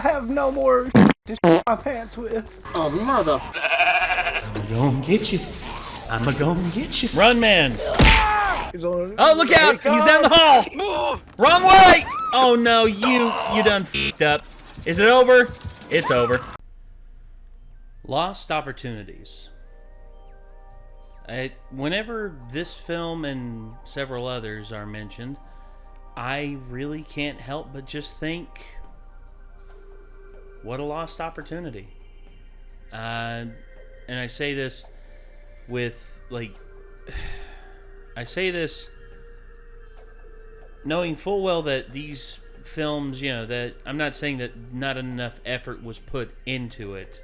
I have no more to my pants with. Oh, mother. I'm gonna get you. I'm gonna get you. Run, man. Oh, look out. He's down the hall. Move. Wrong way. Oh, no. You done f***ed up. Is it over? It's over. Lost opportunities. Whenever this film and several others are mentioned, I really can't help but just think, what a lost opportunity. And I say this with, like, I say this knowing full well that these films, you know, that I'm not saying that not enough effort was put into it,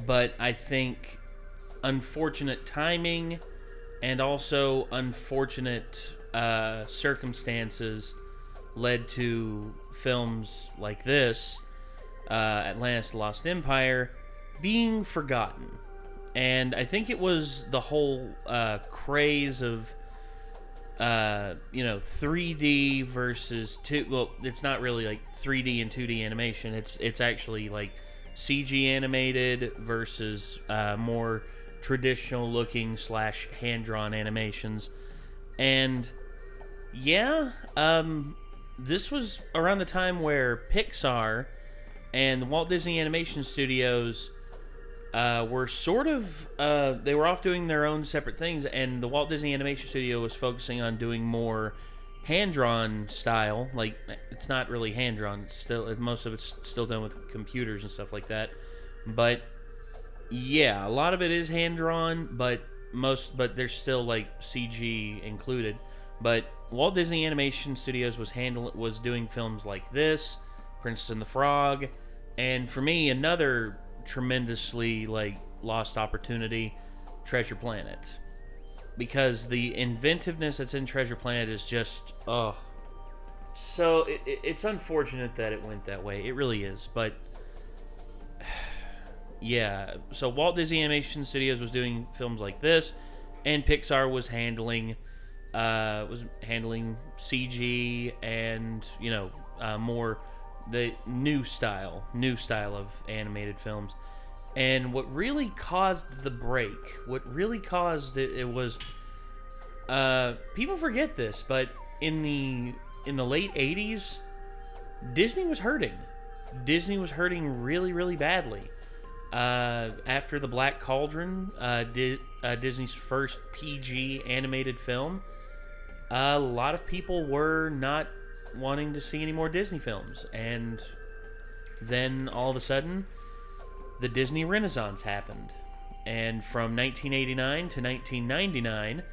but I think unfortunate timing and also unfortunate circumstances led to films like this, Atlantis: The Lost Empire, being forgotten. And I think it was the whole craze of 3D versus it's not really like 3D and 2D animation. It's actually like CG animated versus more traditional looking / hand-drawn animations. And yeah, this was around the time where Pixar and the Walt Disney Animation Studios were sort of they were off doing their own separate things, and the Walt Disney Animation Studio was focusing on doing more hand-drawn style. Like, it's not really hand-drawn, it's still, most of it's still done with computers and stuff like that. But yeah, a lot of it is hand-drawn, but there's still like CG included. But Walt Disney Animation Studios was doing films like this, Princess and the Frog, and for me, another tremendously like lost opportunity, Treasure Planet, because the inventiveness that's in Treasure Planet is just so it's unfortunate that it went that way. It really is. But yeah, so Walt Disney Animation Studios was doing films like this, and Pixar was handling CG and more the new style of animated films. And what really caused the break, what really caused it was people forget this, but in the late 80s, Disney was hurting really, really badly. After The Black Cauldron, Disney's first PG animated film, a lot of people were not wanting to see any more Disney films. And then all of a sudden, the Disney Renaissance happened. And from 1989 to 1999,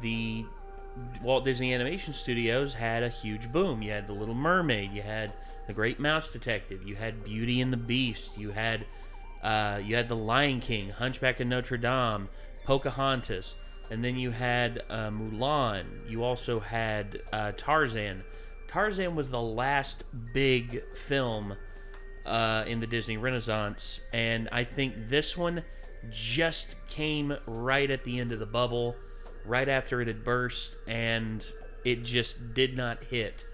the Walt Disney Animation Studios had a huge boom. You had The Little Mermaid, you had The Great Mouse Detective, you had Beauty and the Beast, you had The Lion King, Hunchback of Notre Dame, Pocahontas, and then you had Mulan. You also had Tarzan. Tarzan was the last big film in the Disney Renaissance, and I think this one just came right at the end of the bubble, right after it had burst, and it just did not hit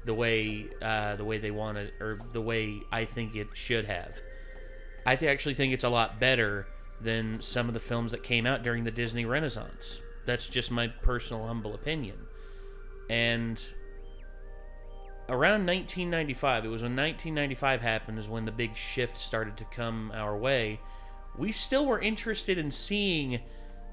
the way they wanted, or the way I think it should have. I actually think it's a lot better than some of the films that came out during the Disney Renaissance. That's just my personal humble opinion. And around 1995, it was when 1995 happened, is when the big shift started to come our way. We still were interested in seeing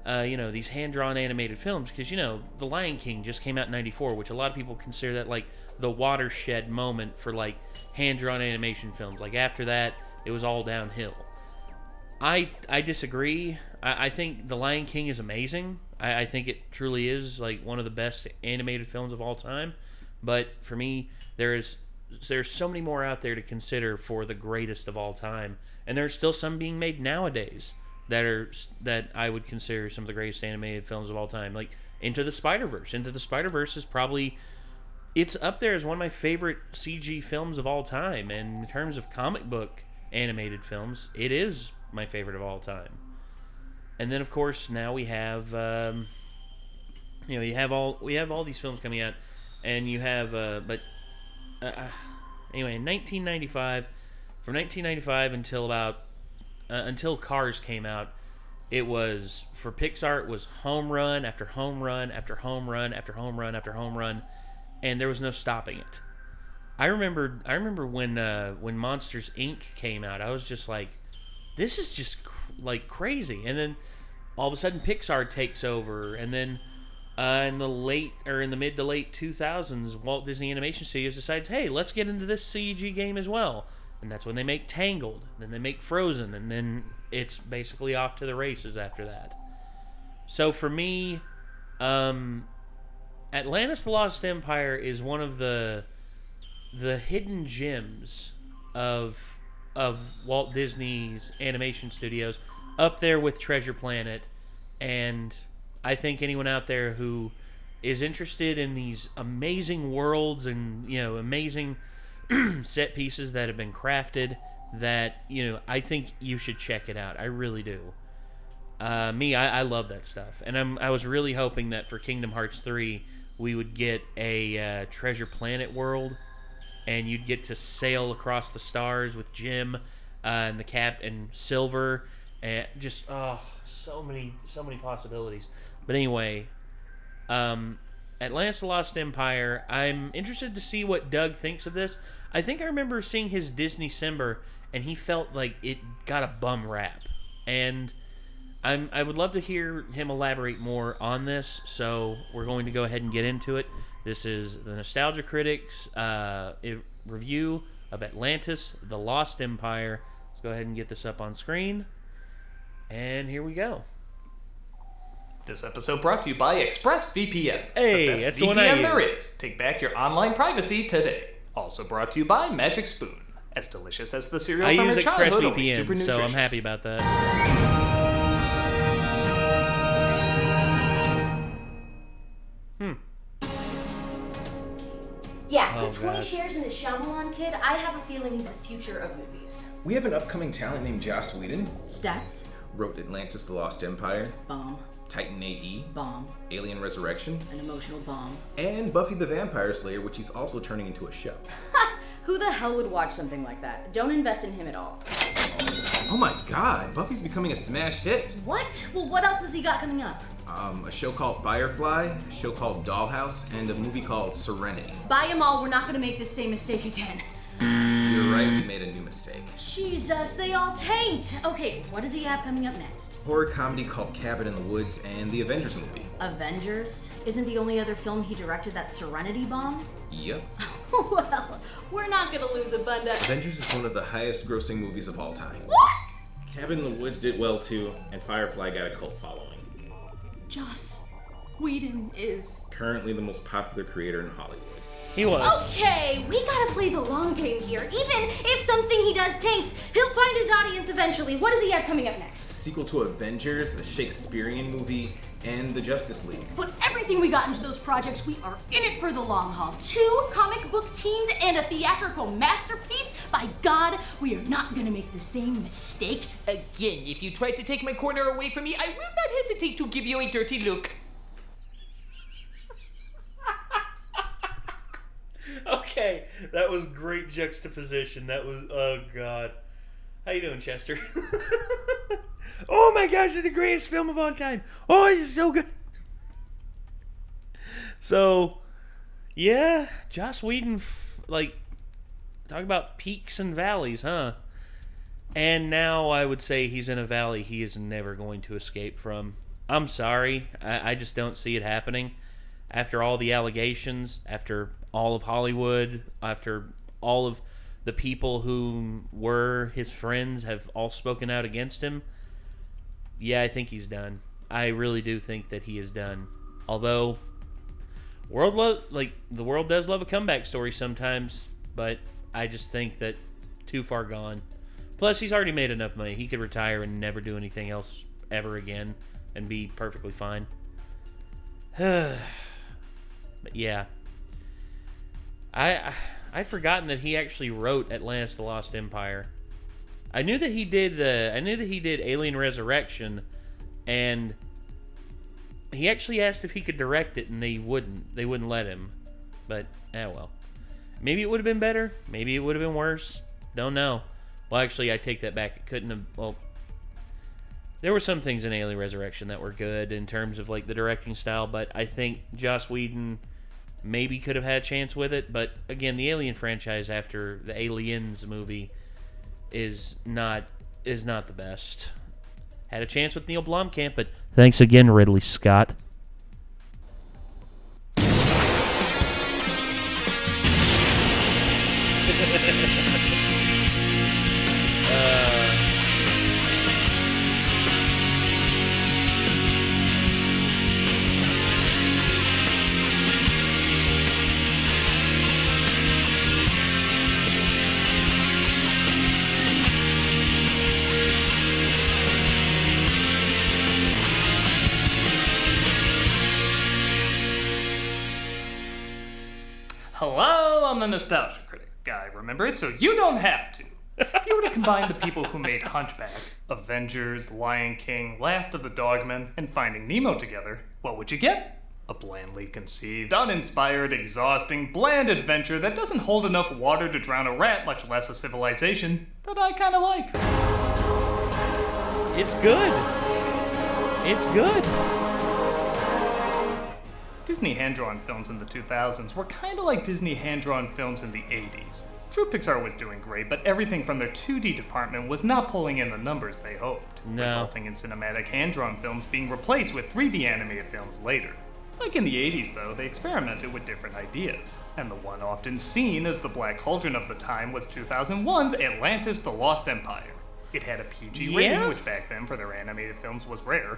these hand-drawn animated films, because The Lion King just came out in 94, which a lot of people consider that like the watershed moment for like hand-drawn animation films. Like after that, it was all downhill. I disagree. I think The Lion King is amazing. I think it truly is like one of the best animated films of all time. But for me, there's so many more out there to consider for the greatest of all time, and there's still some being made nowadays that I would consider some of the greatest animated films of all time. Like Into the Spider-Verse. Into the Spider-Verse is probably, it's up there as one of my favorite CG films of all time, and in terms of comic book animated films, it is my favorite of all time. And then of course now we have we have all these films coming out, and you have Anyway, in 1995, from 1995 until until Cars came out, it was, for Pixar, it was home run after home run after home run after home run after home run, and there was no stopping it. I remember when Monsters Inc. came out, I was just like, this is just like crazy. And then all of a sudden Pixar takes over, and then in the mid to late 2000s, Walt Disney Animation Studios decides, hey, let's get into this CG game as well. And that's when they make Tangled, then they make Frozen, and then it's basically off to the races after that. So for me, Atlantis: The Lost Empire is one of the hidden gems of Walt Disney's animation studios, up there with Treasure Planet. And I think anyone out there who is interested in these amazing worlds and, amazing set pieces that have been crafted, that, I think you should check it out. I really do. I love that stuff. And I was really hoping that for Kingdom Hearts 3, we would get a Treasure Planet world, and you'd get to sail across the stars with Jim and the Cap and Silver, and just so many possibilities. But anyway, Atlantis: The Lost Empire. I'm interested to see what Doug thinks of this. I think I remember seeing his Disney Simber, and he felt like it got a bum rap, and I would love to hear him elaborate more on this. So we're going to go ahead and get into it. This is the Nostalgia Critics review of Atlantis: The Lost Empire. Let's go ahead and get this up on screen. And here we go. This episode brought to you by ExpressVPN. Hey, the best that's VPN the one I there use. is. Take back your online privacy today. Also brought to you by Magic Spoon. As delicious as the cereal I from use your childhood, only super ExpressVPN, so I'm nutritious. happy about that. Yeah, Oh, put 20 God. shares in the Shyamalan kid. I have a feeling he's the future of movies. We have an upcoming talent named Joss Whedon. Stats? Wrote Atlantis: The Lost Empire, Bomb. Titan AE, Bomb. Alien Resurrection, An emotional bomb. and Buffy the Vampire Slayer, which he's also turning into a show. Ha! Who the hell would watch something like that? Don't invest in him at all. Oh my god, Buffy's becoming a smash hit. What? Well, what else has he got coming up? A show called Firefly, a show called Dollhouse, and a movie called Serenity. Buy them all, we're not gonna make the same mistake again. You're right, we made a new mistake. Jesus, they all taint! Okay, what does he have coming up next? Horror comedy called Cabin in the Woods and the Avengers movie. Avengers? Isn't the only other film he directed that Serenity bomb? Yep. Well, we're not gonna lose a bunda. Avengers is one of the highest grossing movies of all time. What? Cabin in the Woods did well too, and Firefly got a cult following. Joss Whedon is... Currently the most popular creator in Hollywood. He was. Okay, we gotta play the long game here. Even if something he does tanks, he'll find his audience eventually. What does he have coming up next? Sequel to Avengers, a Shakespearean movie, and the Justice League. Put everything we got into those projects. We are in it for the long haul. 2 comic book teams and a theatrical masterpiece. By God, we are not gonna make the same mistakes. Again, if you try to take my corner away from me, I will not hesitate to give you a dirty look. Okay, that was great juxtaposition. That was, oh god. How you doing, Chester? Oh my gosh, it's the greatest film of all time. Oh, it's so good. So, yeah, Joss Whedon, talk about peaks and valleys, huh? And now I would say he's in a valley he is never going to escape from. I'm sorry, I just don't see it happening. After all the allegations, after all of Hollywood, after all of the people who were his friends have all spoken out against him, yeah, I think he's done. I really do think that he is done. Although, the world does love a comeback story sometimes, but I just think that too far gone. Plus, he's already made enough money. He could retire and never do anything else ever again and be perfectly fine. But yeah, I'd forgotten that he actually wrote Atlantis: The Lost Empire. I knew that he did Alien Resurrection, and he actually asked if he could direct it, and they wouldn't let him. But well. Maybe it would have been better. Maybe it would have been worse. Don't know. Well, actually, I take that back. It couldn't have... Well, there were some things in Alien Resurrection that were good in terms of, like, the directing style, but I think Joss Whedon maybe could have had a chance with it. But, again, the Alien franchise after the Aliens movie is not the best. Had a chance with Neil Blomkamp, but thanks again, Ridley Scott. Hello, I'm the Nostalgia Critic guy, remember it? So you don't have to. If you were to combine the people who made Hunchback, Avengers, Lion King, Last of the Dogmen, and Finding Nemo together, what would you get? A blandly conceived, uninspired, exhausting, bland adventure that doesn't hold enough water to drown a rat, much less a civilization, that I kinda like. It's good. It's good. Disney hand-drawn films in the 2000s were kinda like Disney hand-drawn films in the 80s. True, Pixar was doing great, but everything from their 2D department was not pulling in the numbers they hoped, resulting in cinematic hand-drawn films being replaced with 3D animated films later. Like in the 80s, though, they experimented with different ideas, and the one often seen as the Black Cauldron of the time was 2001's Atlantis: The Lost Empire. It had a PG rating, which back then for their animated films was rare.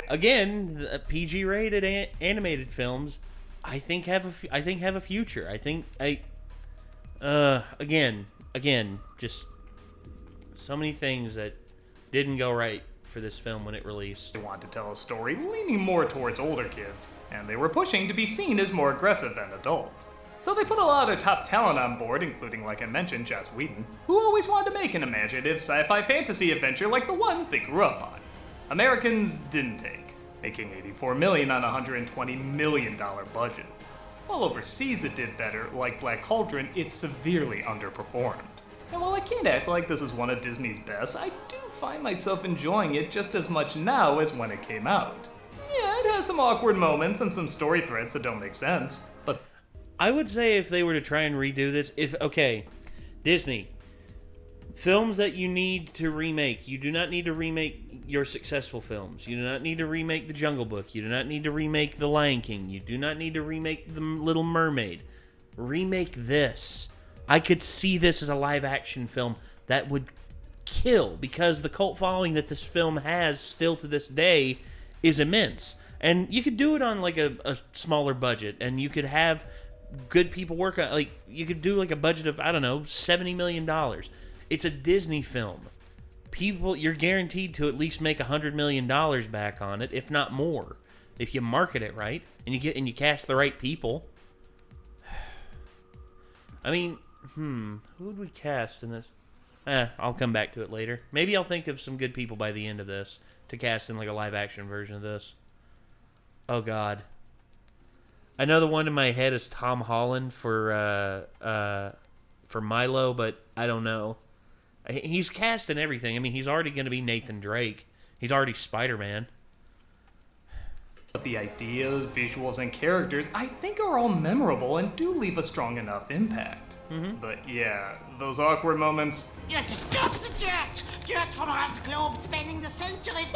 Again, PG-rated animated films, I think have a future. Again, just so many things that didn't go right for this film when it released. They wanted to tell a story leaning more towards older kids, and they were pushing to be seen as more aggressive than adult. So they put a lot of top talent on board, including, like I mentioned, Joss Whedon, who always wanted to make an imaginative sci-fi fantasy adventure like the ones they grew up on. Americans didn't take, making $84 million on a $120 million budget. While overseas it did better, like Black Cauldron, it severely underperformed. And while I can't act like this is one of Disney's best, I do find myself enjoying it just as much now as when it came out. Yeah, it has some awkward moments and some story threads that don't make sense, but I would say if they were to try and redo this, Disney, films that you need to remake, you do not need to remake your successful films. You do not need to remake The Jungle Book. You do not need to remake The Lion King. You do not need to remake The Little Mermaid. Remake this. I could see this as a live-action film that would kill, because the cult following that this film has still to this day is immense. And you could do it on like a smaller budget, and you could have good people work on, like, you could do like a budget of, I don't know, $70 million. It's a Disney film. People, you're guaranteed to at least make $100 million back on it, if not more, if you market it right and you cast the right people. I mean, who would we cast in this? I'll come back to it later. Maybe I'll think of some good people by the end of this to cast in like a live action version of this. Oh God, I know the one in my head is Tom Holland for Milo, but I don't know. He's cast in everything. I mean, he's already going to be Nathan Drake. He's already Spider-Man. But the ideas, visuals, and characters, I think, are all memorable and do leave a strong enough impact. But yeah, those awkward moments... You're disgusting, Jack! You're from around the globe spending the century.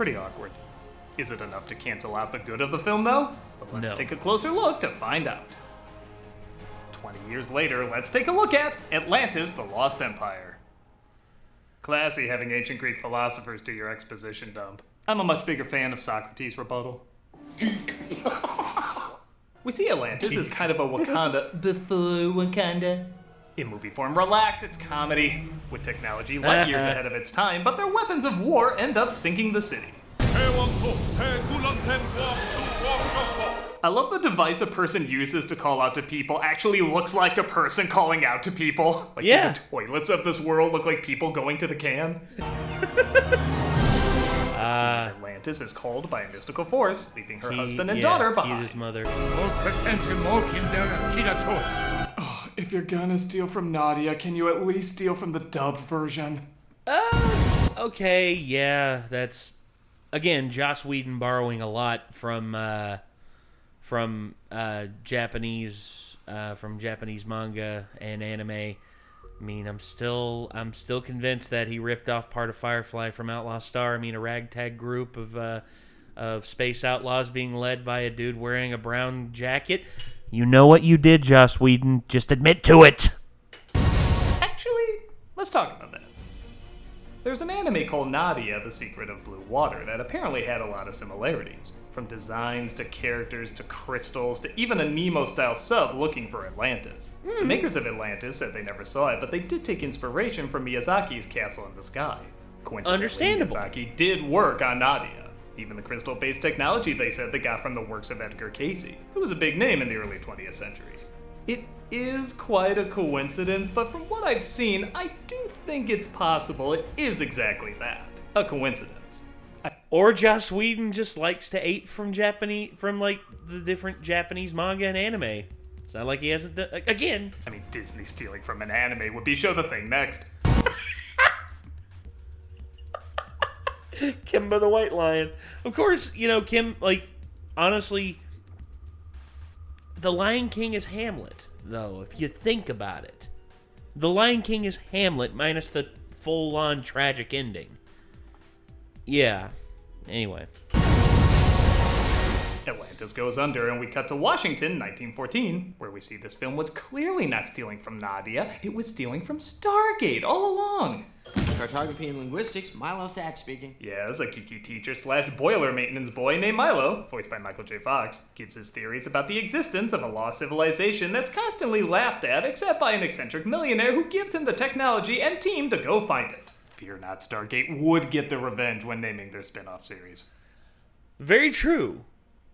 pretty awkward. Is it enough to cancel out the good of the film, though? But let's No. take a closer look to find out. 20 years later, let's take a look at Atlantis: The Lost Empire. Classy having ancient Greek philosophers do your exposition dump. I'm a much bigger fan of Socrates' rebuttal. We see Atlantis as kind of a Wakanda before Wakanda. In movie form, relax, it's comedy, with technology light years ahead of its time, but their weapons of war end up sinking the city. I love the device a person uses to call out to people actually looks like a person calling out to people. Like Yeah. the toilets of this world look like people going to the can. Atlantis is called by a mystical force, leaving her husband and daughter behind. His mother. If you're gonna steal from Nadia, can you at least steal from the dubbed version? Okay, yeah, that's again Joss Whedon borrowing a lot from Japanese manga and anime. I mean, I'm still convinced that he ripped off part of Firefly from Outlaw Star. I mean, a ragtag group of space outlaws being led by a dude wearing a brown jacket. You know what you did, Joss Whedon. Just admit to it. Actually, let's talk about that. There's an anime called Nadia, The Secret of Blue Water, that apparently had a lot of similarities. From designs to characters to crystals to even a Nemo-style sub looking for Atlantis. The makers of Atlantis said they never saw it, but they did take inspiration from Miyazaki's Castle in the Sky. Coincidentally, Understandable. Miyazaki did work on Nadia. Even the crystal-based technology they said they got from the works of Edgar Cayce, who was a big name in the early 20th century. It is quite a coincidence, but from what I've seen, I do think it's possible it is exactly that. A coincidence. Or Joss Whedon just likes to ape from like the different Japanese manga and anime. It's not like he hasn't done again. I mean, Disney stealing from an anime would be show the thing next. Kimba the White Lion. Of course, Kim, like, honestly, The Lion King is Hamlet, though, if you think about it. The Lion King is Hamlet minus the full-on tragic ending. Yeah. Anyway. Atlantis goes under, and we cut to Washington, 1914, where we see this film was clearly not stealing from Nadia, it was stealing from Stargate all along. Cartography and linguistics, Milo Thatch speaking. Yes, a geeky teacher / boiler maintenance boy named Milo, voiced by Michael J. Fox, gives his theories about the existence of a lost civilization that's constantly laughed at except by an eccentric millionaire who gives him the technology and team to go find it. Fear not, Stargate would get their revenge when naming their spin-off series. Very true.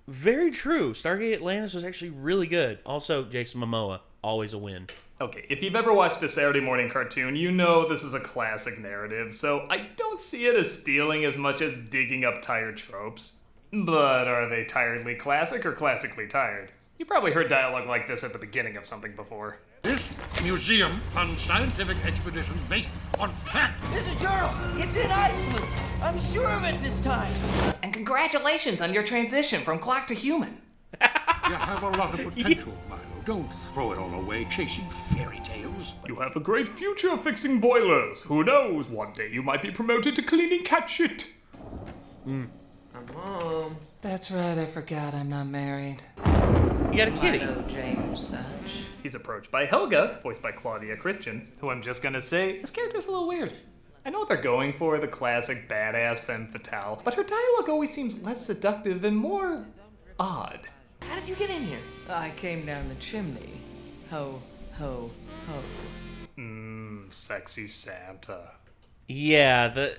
Very true. Stargate Atlantis was actually really good. Also, Jason Momoa, always a win. Okay, if you've ever watched a Saturday morning cartoon, you know this is a classic narrative, so I don't see it as stealing as much as digging up tired tropes. But are they tiredly classic or classically tired? You probably heard dialogue like this at the beginning of something before. This museum funds scientific expeditions based on fact. There's a journal. It's in Iceland. I'm sure of it this time. And congratulations on your transition from clock to human. You have a lot of potential, Milo. Don't throw it all away chasing fairy tales. You have a great future fixing boilers. Who knows? One day you might be promoted to cleaning cat shit. Mom. That's right, I forgot I'm not married. You got a kitty. Milo James Thatch. He's approached by Helga, voiced by Claudia Christian, who I'm just gonna say, this character's a little weird. I know what they're going for, the classic badass femme fatale, but her dialogue always seems less seductive and more odd. How did you get in here? I came down the chimney. Ho, ho, ho. Sexy Santa. Yeah,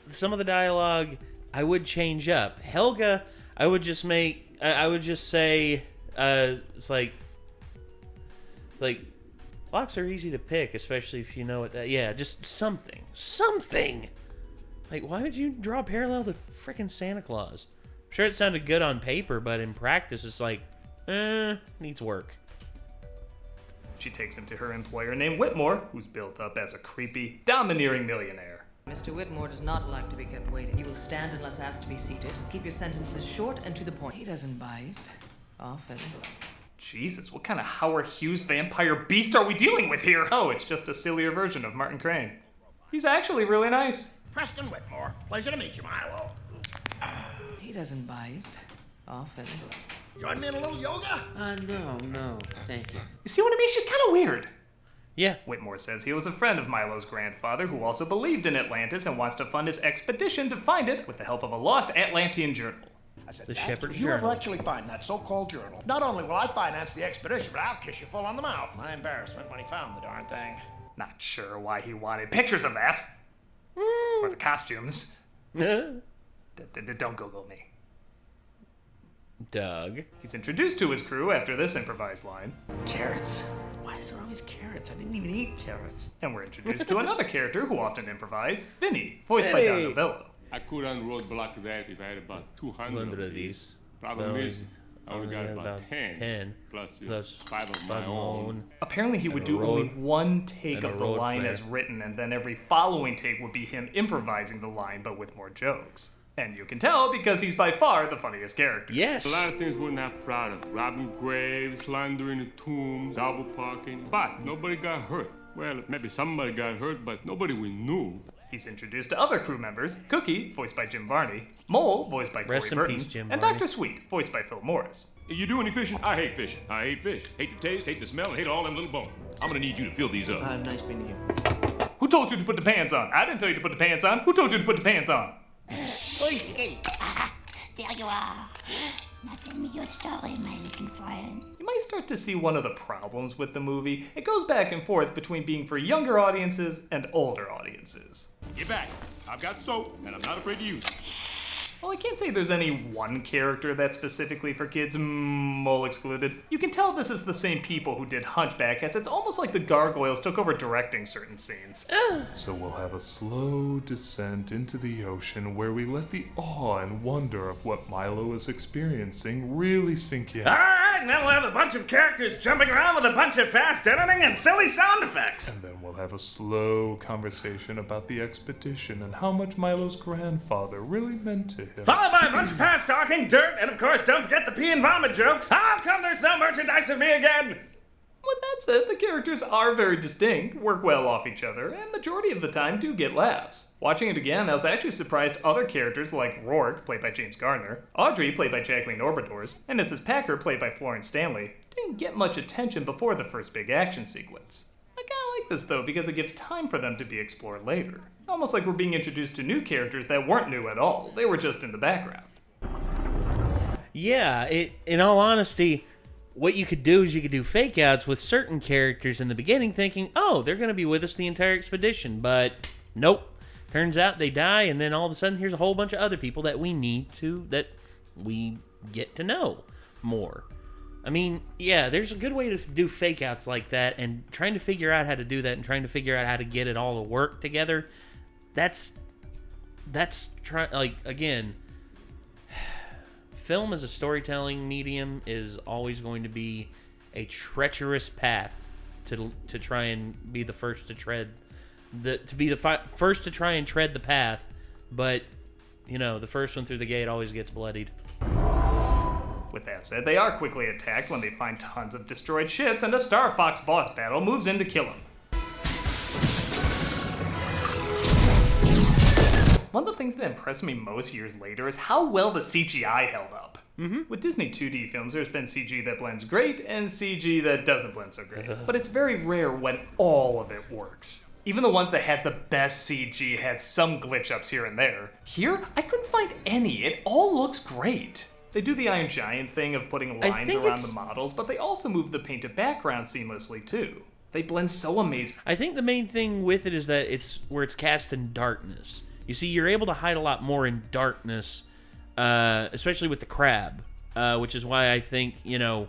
some of the dialogue I would change up. Helga, I would just say, it's like locks are easy to pick, especially if you know what that. Yeah, just something. Like, why would you draw a parallel to frickin' Santa Claus? I'm sure it sounded good on paper, but in practice, it's like, needs work. She takes him to her employer named Whitmore, who's built up as a creepy, domineering millionaire. Mr. Whitmore does not like to be kept waiting. You will stand unless asked to be seated. Keep your sentences short and to the point. He doesn't bite. Often. Jesus, what kind of Howard Hughes vampire beast are we dealing with here? Oh, it's just a sillier version of Martin Crane. He's actually really nice. Preston Whitmore. Pleasure to meet you, Milo. He doesn't bite. Often. Join me in a little yoga? No, thank you. You see what I mean? She's kind of weird. Yeah. Whitmore says he was a friend of Milo's grandfather who also believed in Atlantis and wants to fund his expedition to find it with the help of a lost Atlantean journal. I said, The Dad, Shepherd's you will Journal. actually find that so-called journal. Not only will I finance the expedition, but I'll kiss you full on the mouth. My embarrassment when he found the darn thing. Not sure why he wanted pictures of that. Or the costumes. Don't Google me. Doug. He's introduced to his crew after this improvised line. Carrots. Why is there always carrots? I didn't even eat carrots. And we're introduced to another character who often improvised, Vinny, voiced by Don Novello. I could unroadblock that if I had about 200 100 of these. Problem is, I only got about 10. Plus 5 of my own. Apparently he would do only one take of the line as written, and then every following take would be him improvising the line, but with more jokes. And you can tell because he's by far the funniest character. Yes! A lot of things we're not proud of. Robbing graves, slandering the tombs, double parking. But nobody got hurt. Well, maybe somebody got hurt, but nobody we knew. He's introduced to other crew members: Cookie, voiced by Jim Varney; Mole, voiced by Corey Burton; and Dr. Sweet, voiced by Phil Morris. You do any fishing? I hate fishing. I hate fish. Hate the taste, hate the smell, and hate all them little bones. I'm gonna need you to fill these up. Nice meeting you. Who told you to put the pants on? I didn't tell you to put the pants on. Who told you to put the pants on? There you are. Now tell me your story, my little friend. You might start to see one of the problems with the movie. It goes back and forth between being for younger audiences and older audiences. Get back. I've got soap, and I'm not afraid to use it. Well, I can't say there's any one character that's specifically for kids, Mole excluded. You can tell this is the same people who did Hunchback, as it's almost like the Gargoyles took over directing certain scenes. So we'll have a slow descent into the ocean where we let the awe and wonder of what Milo is experiencing really sink in. Alright, now we'll have a bunch of characters jumping around with a bunch of fast editing and silly sound effects. And then we'll have a slow conversation about the expedition and how much Milo's grandfather really meant to him. Followed by a bunch of fast talking, dirt, and of course, don't forget the pee and vomit jokes. How come there's no merchandise of me again? With that said, the characters are very distinct, work well off each other, and majority of the time do get laughs. Watching it again, I was actually surprised other characters like Rourke, played by James Garner, Audrey, played by Jacqueline Orbadors, and Mrs. Packer, played by Florence Stanley, didn't get much attention before the first big action sequence. I kinda like this though because it gives time for them to be explored later. Almost like we're being introduced to new characters that weren't new at all, they were just in the background. Yeah, in all honesty, what you could do is you could do fake outs with certain characters in the beginning thinking, oh, they're going to be with us the entire expedition, but nope. Turns out they die, and then all of a sudden here's a whole bunch of other people that that we get to know more. I mean, yeah, there's a good way to do fake outs like that, and trying to figure out how to do that and trying to figure out how to get it all to work together, again, film as a storytelling medium is always going to be a treacherous path to try and be the first to tread first to try and tread the path, but you know, the first one through the gate always gets bloodied. With that said, they are quickly attacked when they find tons of destroyed ships, and a Star Fox boss battle moves in to kill them. One of the things that impressed me most years later is how well the CGI held up. With Disney 2D films, there's been CG that blends great and CG that doesn't blend so great. But it's very rare when all of it works. Even the ones that had the best CG had some glitch-ups here and there. Here, I couldn't find any. It all looks great. They do the Iron Giant thing of putting lines around the models, but they also move the painted background seamlessly too. They blend so amazing. I think the main thing with it is that it's where it's cast in darkness. You see, you're able to hide a lot more in darkness, especially with the crab, which is why I think, you know,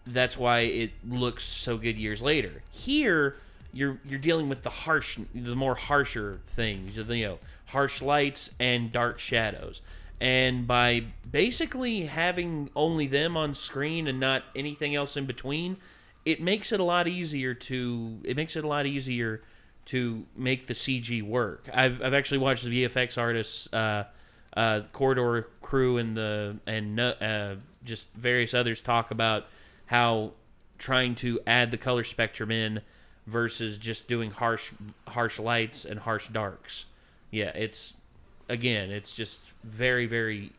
that's why it looks so good years later. Here, you're dealing with the more harsher things, you know, harsh lights and dark shadows. And by basically having only them on screen and not anything else in between, it makes it a lot easier to make the CG work. I've actually watched the VFX artists, Corridor crew, and just various others talk about how trying to add the color spectrum in versus just doing harsh lights and harsh darks. Yeah, it's just very, very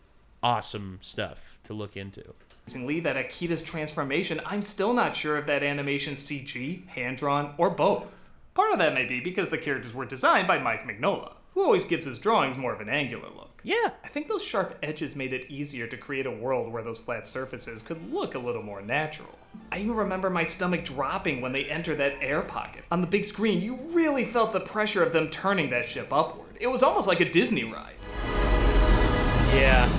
awesome stuff to look into. That Akita's transformation, I'm still not sure if that animation CG, hand-drawn, or both. Part of that may be because the characters were designed by Mike Mignola, who always gives his drawings more of an angular look. Yeah. I think those sharp edges made it easier to create a world where those flat surfaces could look a little more natural. I even remember my stomach dropping when they entered that air pocket. On the big screen, you really felt the pressure of them turning that ship upward. It was almost like a Disney ride. Yeah.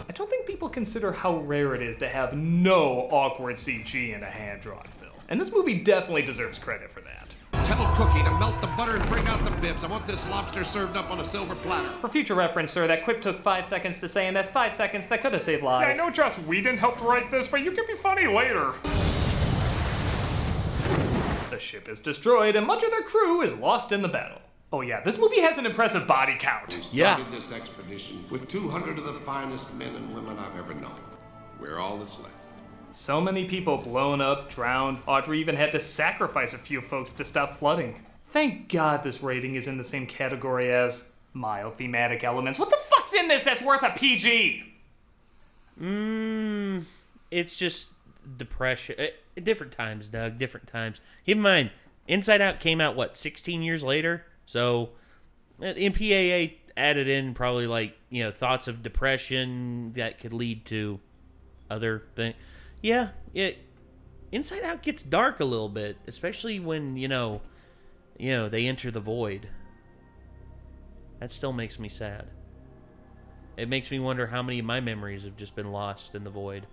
I don't think people consider how rare it is to have no awkward CG in a hand-drawn film. And this movie definitely deserves credit for that. Tell Cookie to melt the butter and bring out the bibs. I want this lobster served up on a silver platter. For future reference, sir, that quip took 5 seconds to say, and that's 5 seconds that could have saved lives. Yeah, I know Joss Whedon helped write this, but you can be funny later. The ship is destroyed, and much of their crew is lost in the battle. Oh yeah, this movie has an impressive body count. We started this expedition with 200 of the finest men and women I've ever known. We're all that's left. So many people blown up, drowned. Audrey even had to sacrifice a few folks to stop flooding. Thank God this rating is in the same category as mild thematic elements. What the fuck's in this that's worth a PG? It's just depression. Different times, Doug. Different times. Keep in mind, Inside Out came out, 16 years later? So, MPAA added in probably, thoughts of depression that could lead to other things. Yeah, Inside Out gets dark a little bit, especially when, they enter the void. That still makes me sad. It makes me wonder how many of my memories have just been lost in the void.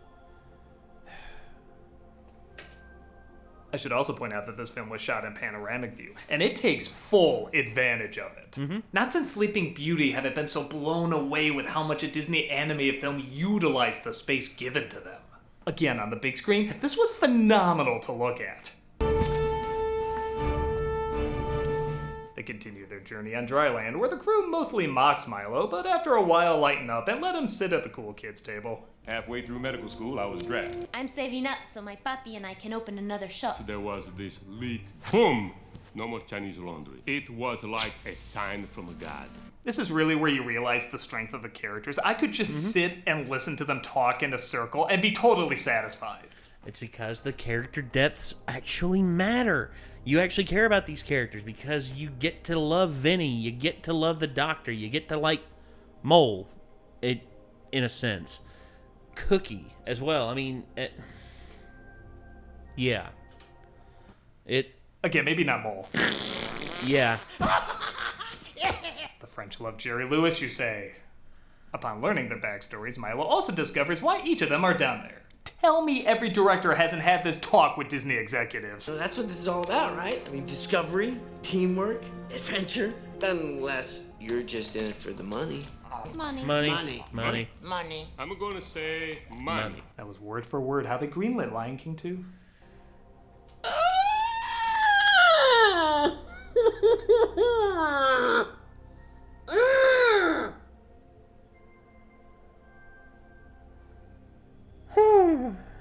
I should also point out that this film was shot in panoramic view, and it takes full advantage of it. Mm-hmm. Not since Sleeping Beauty have it been so blown away with how much a Disney animated film utilized the space given to them. Again, on the big screen, this was phenomenal to look at. They continue their journey on dry land, where the crew mostly mocks Milo, but after a while lighten up and let him sit at the cool kids' table. Halfway through medical school, I was drafted. I'm saving up so my puppy and I can open another shop. There was this leak. Boom! No more Chinese laundry. It was like a sign from a god. This is really where you realize the strength of the characters. I could just sit and listen to them talk in a circle and be totally satisfied. It's because the character depths actually matter. You actually care about these characters because you get to love Vinny, you get to love the Doctor, you get to like Mole, in a sense. Cookie as well. I mean, yeah. Again, maybe not Mole. Yeah. The French love Jerry Lewis, you say. Upon learning their backstories, Milo also discovers why each of them are down there. Tell me every director hasn't had this talk with Disney executives. So that's what this is all about, right? I mean, discovery, teamwork, adventure. Unless you're just in it for the money. Money. Money. I'm gonna say money. That was word for word how they greenlit Lion King 2.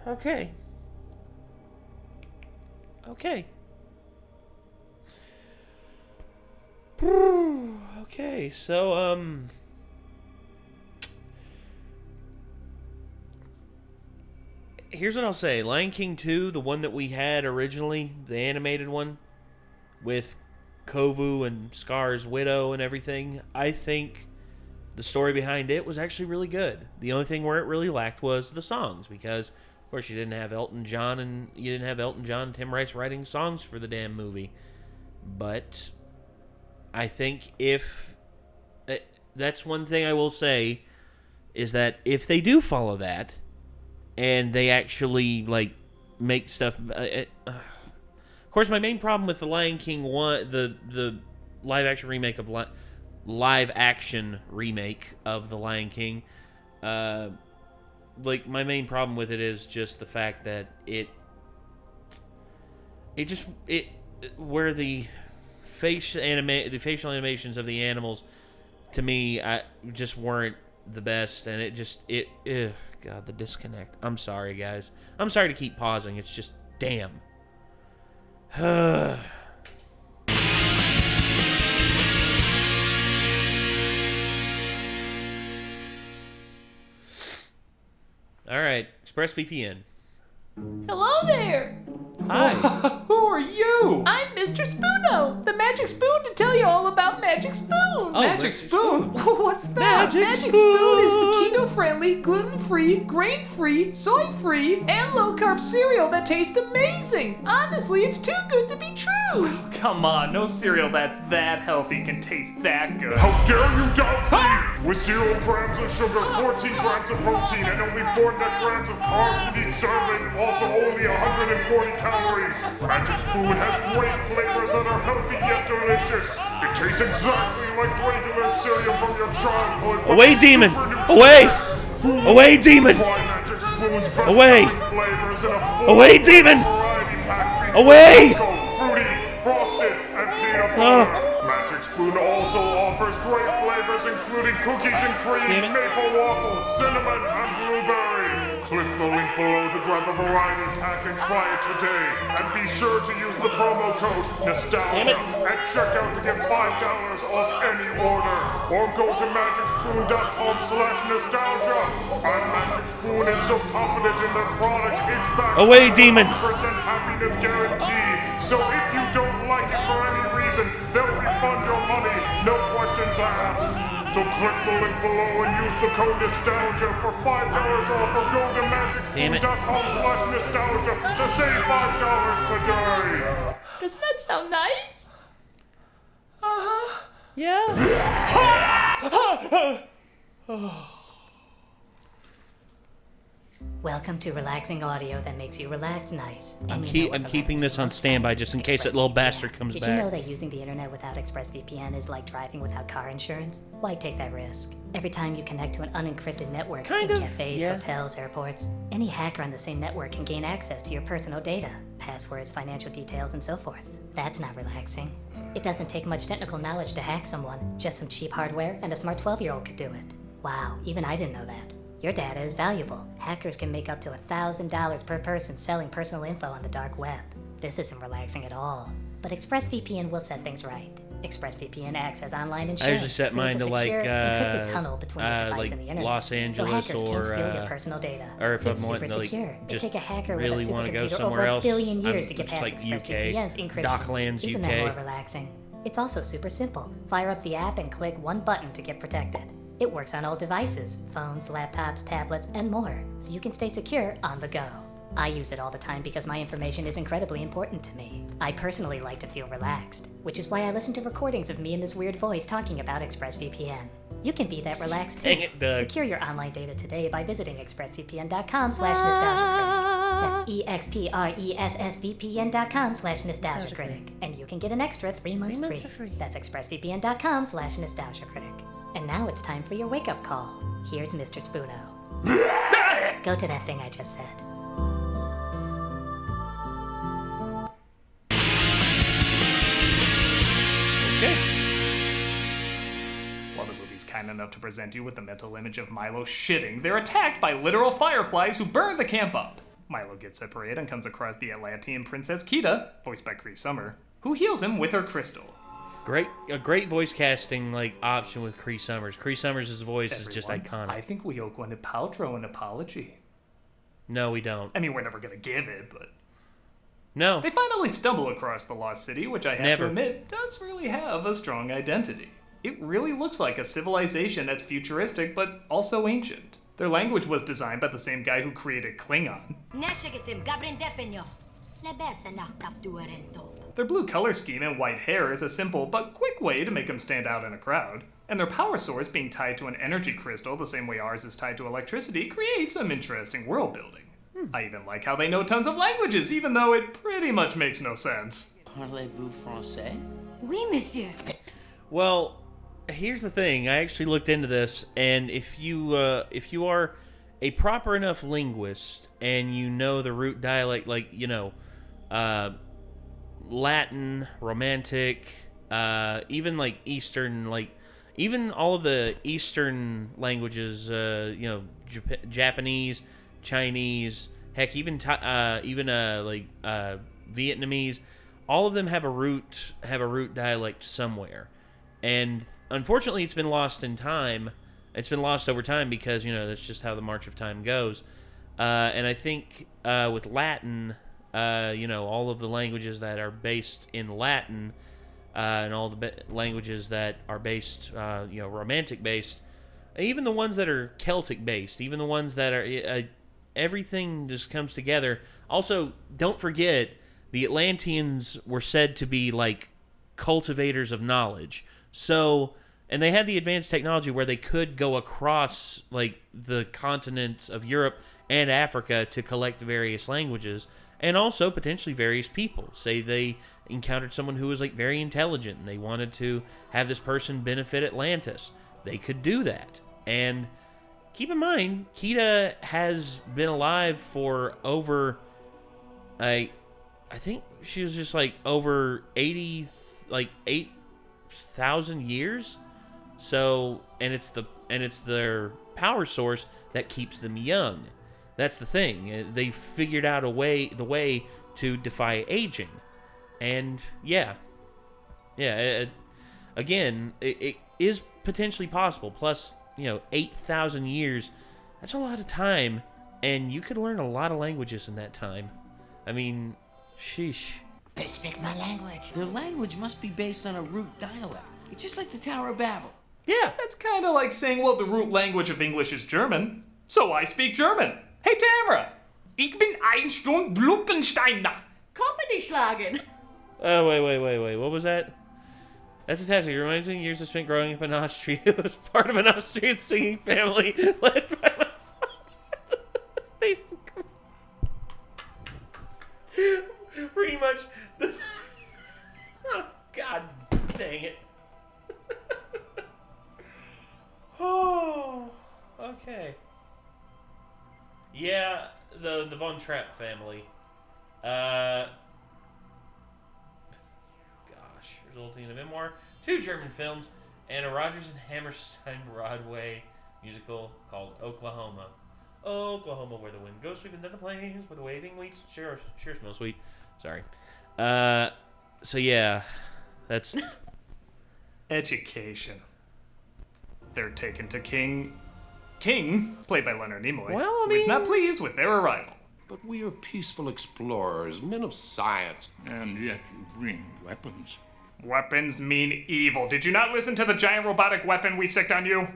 Okay. Okay, so, here's what I'll say. Lion King 2, the one that we had originally, the animated one, with Kovu and Scar's widow and everything, I think the story behind it was actually really good. The only thing where it really lacked was the songs, because, of course, you didn't have Elton John and Tim Rice writing songs for the damn movie. But I think that's one thing I will say, is that if they do follow that, and they actually, make stuff... of course, my main problem with the Lion King 1, the live-action remake of The Lion King, my main problem with it is just the fact that where the facial animations of the animals, to me, just weren't the best, and God, the disconnect. I'm sorry, guys. I'm sorry to keep pausing. It's just, damn. All right, ExpressVPN. Hello there! Hi. Who are you? I'm Mr. Spoono, the magic spoon to tell you all about Magic Spoon. Magic Spoon? What's that? Magic Spoon is the key to keto-friendly, gluten-free, grain-free, soy-free, and low-carb cereal that tastes amazing. Honestly, it's too good to be true. Come on, no cereal that's that healthy can taste that good. How dare you doubt me! With 0 grams of sugar, 14 grams of protein, and only 4 net grams of carbs with each serving, also only 140 calories. Magic Spoon has great flavors that are healthy yet delicious. It tastes exactly like regular cereal from your childhood. Away, demon! Away! Away, demon! Away! Away, demon! Away! Fruity, frosted, and peanut butter. Magic Spoon also offers great flavors including cookies and cream, maple waffle, cinnamon, and blueberry. Click the link below to grab the variety pack and try it today. And be sure to use the promo code Nostalgia at checkout to get $5 off any order. Or go to magicspoon.com/nostalgia. And Magic Spoon is so confident in their product, it's back. Away, demon! 100% happiness guaranteed. So if you don't like it for any reason, they'll refund your money, no questions asked. So click the link below and use the code Nostalgia for $5 off, or go to magicspoon.com/nostalgia to save $5 today. Doesn't that sound nice? Yeah. Welcome to relaxing audio that makes you relax nice. I'm keeping this on standby just in case that little bastard comes Did back. you know that using the internet without ExpressVPN is like driving without car insurance? Why take that risk? Every time you connect to an unencrypted network in cafes, hotels, airports, any hacker on the same network can gain access to your personal data, passwords, financial details, and so forth. That's not relaxing. It doesn't take much technical knowledge to hack someone. Just some cheap hardware and a smart 12-year-old could do it. Wow, even I didn't know that. Your data is valuable. Hackers can make up to $1,000 per person selling personal info on the dark web. This isn't relaxing at all. But ExpressVPN will set things right. ExpressVPN acts as online insurance. I usually set mine to like encrypted tunnel between the device like and the internet. Los Angeles so hackers or can't steal your personal data. Or if it's I'm wanting super to like secure. just take a hacker really want to go over somewhere else, $1 billion years to get just past like ExpressVPN's encryption. Docklands, Isn't UK. that more relaxing? It's also super simple. Fire up the app and click one button to get protected. It works on all devices, phones, laptops, tablets, and more, so you can stay secure on the go. I use it all the time because my information is incredibly important to me. I personally like to feel relaxed, which is why I listen to recordings of me in this weird voice talking about ExpressVPN. You can be that relaxed too. Dang it, Doug. Secure your online data today by visiting expressvpn.com/nostalgiacritic. That's expressvpn.com/nostalgiacritic. And you can get an extra 3 months free. That's expressvpn.com/nostalgiacritic. And now it's time for your wake-up call. Here's Mr. Spoono. Go to that thing I just said. Okay. While the movie's kind enough to present you with the mental image of Milo shitting, they're attacked by literal fireflies who burn the camp up. Milo gets separated and comes across the Atlantean princess Kita, voiced by Cree Summer, who heals him with her crystal. A great voice casting like option with Cree Summers. Cree Summers' voice is just iconic. I think we owe Gwyneth Paltrow an apology. No, we don't. I mean, we're never gonna give it, but no. They finally stumble across the lost city, which I have to admit does really have a strong identity. It really looks like a civilization that's futuristic but also ancient. Their language was designed by the same guy who created Klingon. Their blue color scheme and white hair is a simple but quick way to make them stand out in a crowd. And their power source being tied to an energy crystal the same way ours is tied to electricity creates some interesting world building. I even like how they know tons of languages, even though it pretty much makes no sense. Parlez-vous français? Oui, monsieur. Well, here's the thing. I actually looked into this, and if you are a proper enough linguist and you know the root dialect, like Latin, Romantic, even like Eastern, like even all of the Eastern languages, Japanese, Chinese, heck, even Vietnamese, all of them have a root dialect somewhere, and unfortunately, it's been lost in time. It's been lost over time because that's just how the march of time goes. And I think with Latin, all of the languages that are based in Latin, and all the languages that are based, Romantic based, even the ones that are Celtic based, even the ones that are everything just comes together. Also, don't forget the Atlanteans were said to be like cultivators of knowledge. So, and they had the advanced technology where they could go across like the continents of Europe and Africa to collect various languages and also potentially various people. Say they encountered someone who was like very intelligent and they wanted to have this person benefit Atlantis. They could do that. And keep in mind, Kida has been alive for over I think she was just like over 8,000 years. So, and it's their power source that keeps them young. That's the thing. They figured out the way to defy aging. And again, it is potentially possible. Plus, 8,000 years, that's a lot of time, and you could learn a lot of languages in that time. I mean, sheesh. They speak my language. Their language must be based on a root dialect. It's just like the Tower of Babel. Yeah, that's kind of like saying, well, the root language of English is German, so I speak German. Hey, Tamara! Ich bin ein Stund Bluppensteiner. Company schlagen. Oh, wait. What was that? That's fantastic. It reminds me of years I spent growing up in Austria. It was part of an Austrian singing family led by my father. Pretty much. Oh, God dang it. Oh, okay. Yeah, the Von Trapp family. Gosh, resulting in a memoir, 2 German films, and a Rodgers and Hammerstein Broadway musical called Oklahoma. Oklahoma, where the wind goes sweeping down the plains, where the waving wheat sure smells sweet. Sorry. So yeah, that's education. They're taken to King, played by Leonard Nimoy, well, I who is mean, not pleased with their arrival. But we are peaceful explorers, men of science. And yet you bring weapons. Weapons mean evil. Did you not listen to the giant robotic weapon we sicked on you?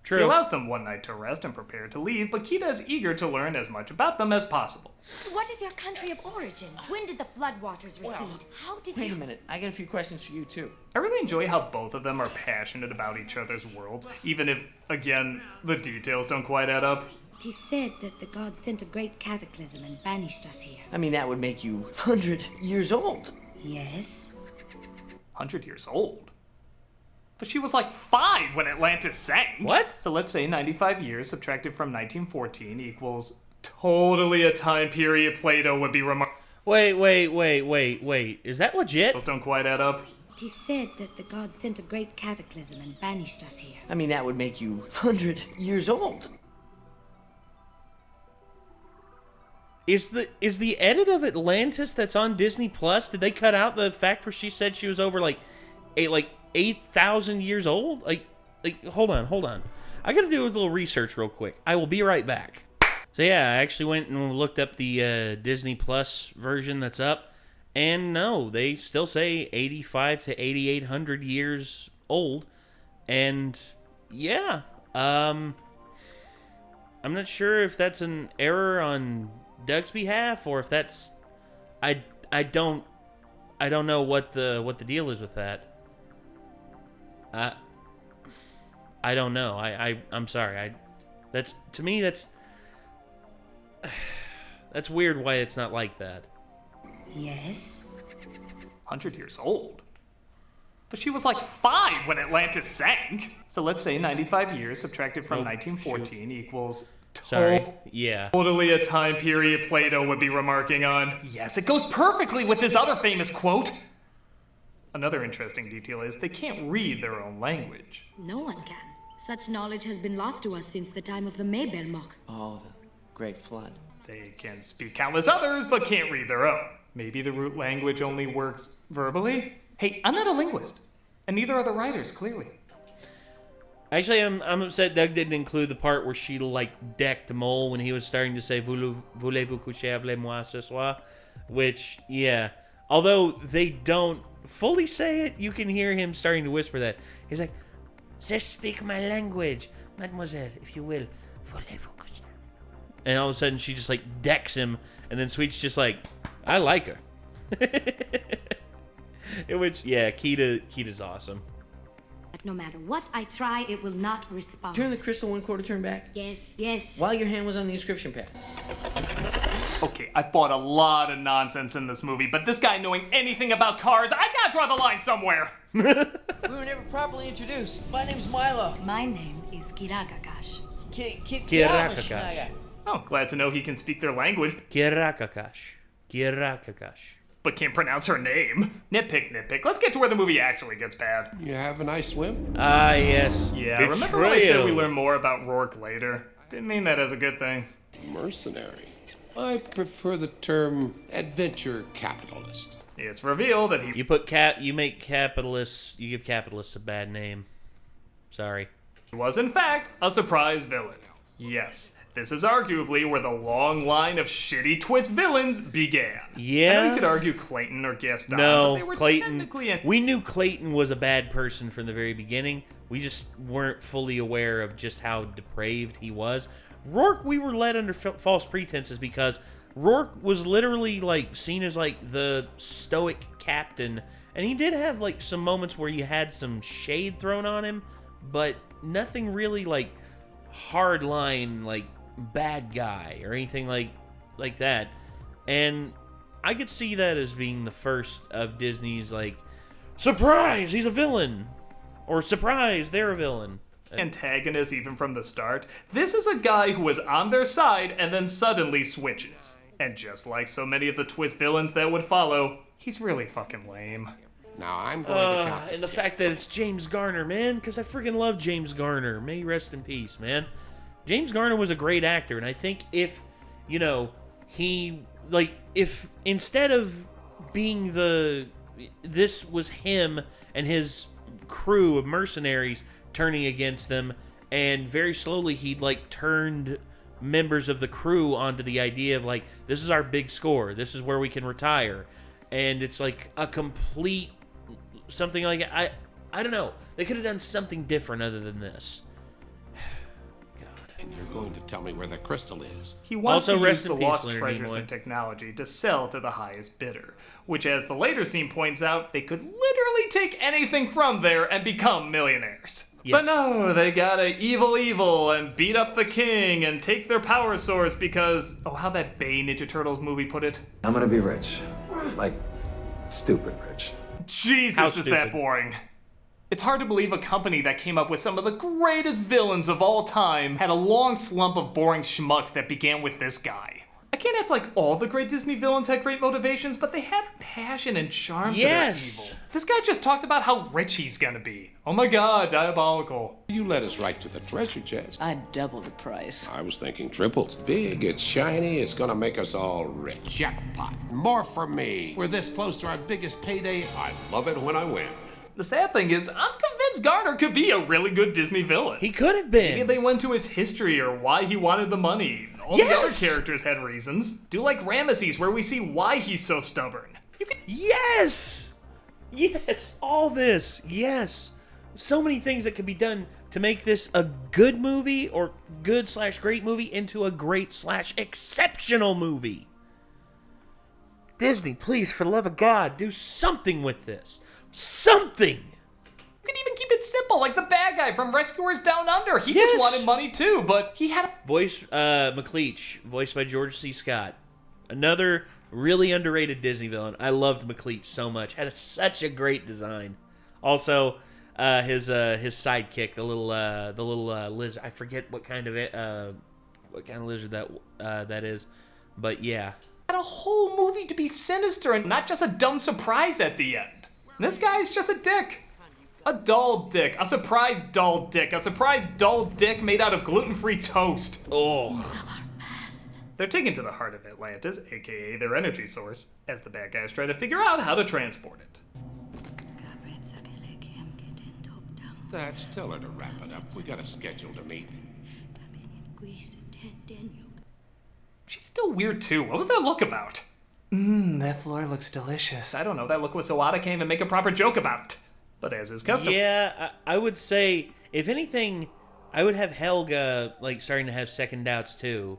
True. He allows them one night to rest and prepare to leave, but Kida is eager to learn as much about them as possible. What is your country of origin? When did the floodwaters recede? How did Wait a minit, I got a few questions for you too. I really enjoy how both of them are passionate about each other's worlds, even if, again, the details don't quite add up. It is said that the gods sent a great cataclysm and banished us here. I mean, that would make you 100 years old. Yes. 100 years old? But she was like 5 when Atlantis sank. What? So let's say 95 years subtracted from 1914 equals totally a time period Plato would be remarkable. Wait. Is that legit? Those don't quite add up. It is said that the gods sent a great cataclysm and banished us here. I mean, that would make you 100 years old. Is the edit of Atlantis that's on Disney Plus? Did they cut out the fact where she said she was over like 8,000 years old? Like, hold on. I gotta do a little research real quick. I will be right back. So yeah, I actually went and looked up the Disney Plus version that's up, and no, they still say 85 to 8,800 years old, and yeah, I'm not sure if that's an error on Doug's behalf or if that's I don't know what the deal is with that. I don't know. I'm sorry. That's weird why it's not like that. Yes. 100 years old? But she was like 5 when Atlantis sank. So let's say 95 years subtracted from 1914 equals totally a time period Plato would be remarking on. Yes, it goes perfectly with his other famous quote. Another interesting detail is they can't read their own language. No one can. Such knowledge has been lost to us since the time of the Mabelmok. Oh, the Great Flood. They can speak countless others, but can't read their own. Maybe the root language only works verbally? Hey, I'm not a linguist, and neither are the writers, clearly. Actually, I'm upset Doug didn't include the part where she, decked Mole when he was starting to say, Voulez-vous coucher avec moi ce soir? Which, yeah. Although they don't fully say it, you can hear him starting to whisper that. He's like, just speak my language. mademoiselle, if you will, voulez-vous coucher? And all of a sudden she just like decks him, and then Sweet's just like, I like her. Which, yeah, Kita's awesome. No matter what I try, it will not respond. Turn the crystal 1/4 turn back. Yes, yes. While your hand was on the inscription pad. Okay, I've bought a lot of nonsense in this movie, but this guy knowing anything about cars, I gotta draw the line somewhere. We were never properly introduced. My name's Milo. My name is Kirakakash. Kirakakash. Oh, glad to know he can speak their language. Kirakakash. But can't pronounce her name. Nitpick. Let's get to where the movie actually gets bad. You have a nice swim? Ah, yes. Yeah, remember when I said we learn more about Rourke later? Didn't mean that as a good thing. Mercenary. I prefer the term adventure capitalist. It's revealed that he... You give capitalists a bad name. Sorry. He was, in fact, a surprise villain. Yes. This is arguably where the long line of shitty twist villains began. Yeah. I know you could argue Clayton or Gaston, No, but they were Clayton. technically... We knew Clayton was a bad person from the very beginning. We just weren't fully aware of just how depraved he was. Rourke, we were led under false pretenses because Rourke was literally like seen as like the stoic captain, and he did have like some moments where you had some shade thrown on him, but nothing really like hardline like bad guy or anything like that. And I could see that as being the first of Disney's like, surprise, he's a villain, or surprise, they're a villain. Antagonist even from the start. This is a guy who was on their side and then suddenly switches. And just like so many of the twist villains that would follow, he's really fucking lame. Now I'm going to count. And the fact that it's James Garner, man, because I freaking love James Garner. May he rest in peace, man. James Garner was a great actor, and I think if, you know, if instead of being this was him and his crew of mercenaries turning against them, and very slowly he'd, like, turned members of the crew onto the idea of, like, this is our big score, this is where we can retire, and it's, like, a complete, something like, I don't know, they could have done something different other than this. And you're going to tell me where the crystal is. He wants Also, to rest use in the peace, lost Leonard treasures Nimoy. and technology to sell to the highest bidder, which, as the later scene points out, they could literally take anything from there and become millionaires. Yes. But no, they gotta evil and beat up the king and take their power source because, oh, how that Bay Ninja Turtles movie put it? I'm gonna be rich. Like, stupid rich. Jesus, How is stupid. that boring. It's hard to believe a company that came up with some of the greatest villains of all time had a long slump of boring schmucks that began with this guy. I can't act like all the great Disney villains had great motivations, but they had passion and charm to their evil. This guy just talks about how rich he's gonna be. Oh my god, diabolical. You led us right to the treasure chest. I'd double the price. I was thinking triple. It's big, it's shiny, it's gonna make us all rich. Jackpot. More for me. We're this close to our biggest payday. I love it when I win. The sad thing is, I'm convinced Garner could be a really good Disney villain. He could have been. Maybe they went to his history or why he wanted the money. All the other characters had reasons. Do like Ramesses, where we see why he's so stubborn. Yes! Yes! All this. Yes. So many things that could be done to make this a good movie or good/great movie into a great/exceptional movie. Disney, please, for the love of God, do something with this. Something! You could even keep it simple, like the bad guy from Rescuers Down Under. He just wanted money too, but he had McLeach, voiced by George C. Scott. Another really underrated Disney villain. I loved McLeach so much. Had such a great design. Also, his sidekick, the little lizard. I forget what kind of lizard that is, but yeah. Had a whole movie to be sinister and not just a dumb surprise at the end. This guy's just a dick. A dull dick. A surprise dull dick. A surprise dull dick made out of gluten-free toast. Oh. They're taken to the heart of Atlantis, aka their energy source, as the bad guys try to figure out how to transport it. Thatch, tell her to wrap it up. We got a schedule to meet. She's still weird too. What was that look about? That floor looks delicious. I don't know, that look was so odd I can't even make a proper joke about it. But as is custom. Yeah, I would say, if anything, I would have Helga like starting to have second doubts too.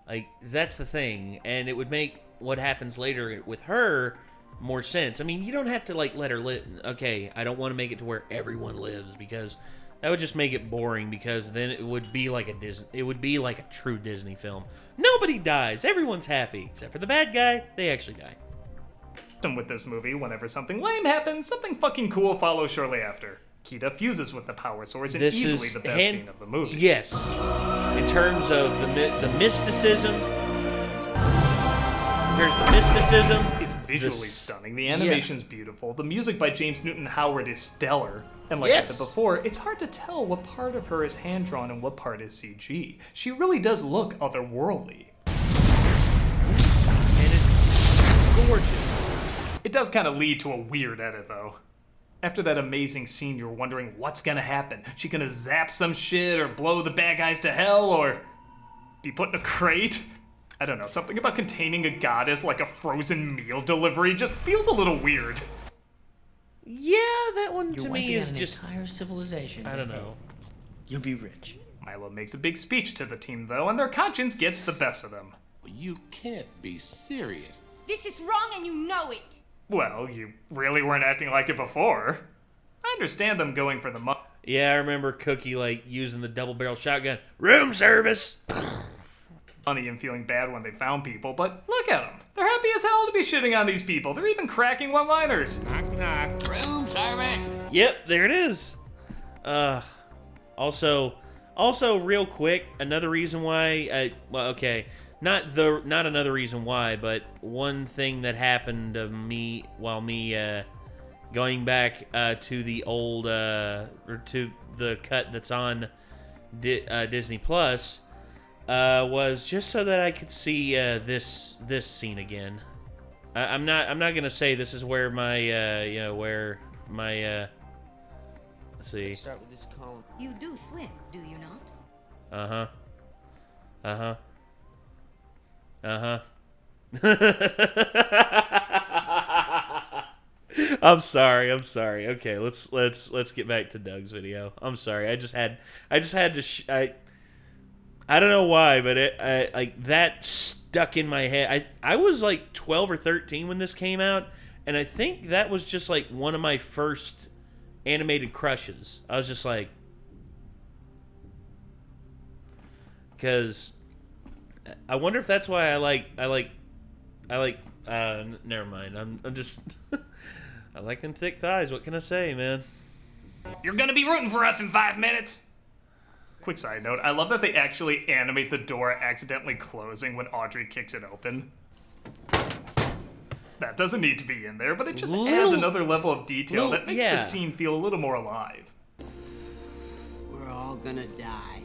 Like that's the thing, and it would make what happens later with her more sense. I mean, you don't have to like let her live. Okay, I don't want to make it to where everyone lives because that would just make it boring. Because then it would be like a Disney. It would be like a true Disney film. Nobody dies. Everyone's happy except for the bad guy. They actually die. And with this movie, whenever something lame happens, something fucking cool follows shortly after. Kita fuses with the power source in easily the best scene of the movie. Yes. In terms of the mysticism. It's visually stunning. The animation's beautiful. The music by James Newton Howard is stellar. And like I said before, it's hard to tell what part of her is hand-drawn and what part is CG. She really does look otherworldly. And it's gorgeous. It does kind of lead to a weird edit, though. After that amazing scene, you're wondering what's gonna happen. She gonna zap some shit or blow the bad guys to hell or be put in a crate? I don't know, something about containing a goddess like a frozen meal delivery just feels a little weird. Yeah, that one to me is an just entire civilization. I don't know. You'll be rich. Milo makes a big speech to the team, though, and their conscience gets the best of them. You can't be serious. This is wrong and you know it. Well, you really weren't acting like it before. I understand them going for the money. Yeah, I remember Cookie, like, using the double-barrel shotgun. Room service! Money and feeling bad when they found people, but look at them. They're happy as hell to be shitting on these people. They're even cracking one-liners. Knock, knock. Room service. Yep, there it is. Also, real quick, another reason why, well, okay, not another reason why, but one thing that happened to me while going back to the old, or to the cut that's on Disney Plus, was just so that I could see this scene again. I'm not gonna say this is where my let's see. Start with this column. You do swim, do you not? I'm sorry. Okay, let's get back to Doug's video. I'm sorry. I just had to. I don't know why, but like that stuck in my head. I was like 12 or 13 when this came out, and I think that was just like one of my first animated crushes. I was just like, because I wonder if that's why I like. Never mind. I'm just. I like them thick thighs. What can I say, man? You're gonna be rooting for us in 5 minutes. Quick side note, I love that they actually animate the door accidentally closing when Audrey kicks it open. That doesn't need to be in there, but it just adds another level of detail that makes the scene feel a little more alive. We're all gonna die.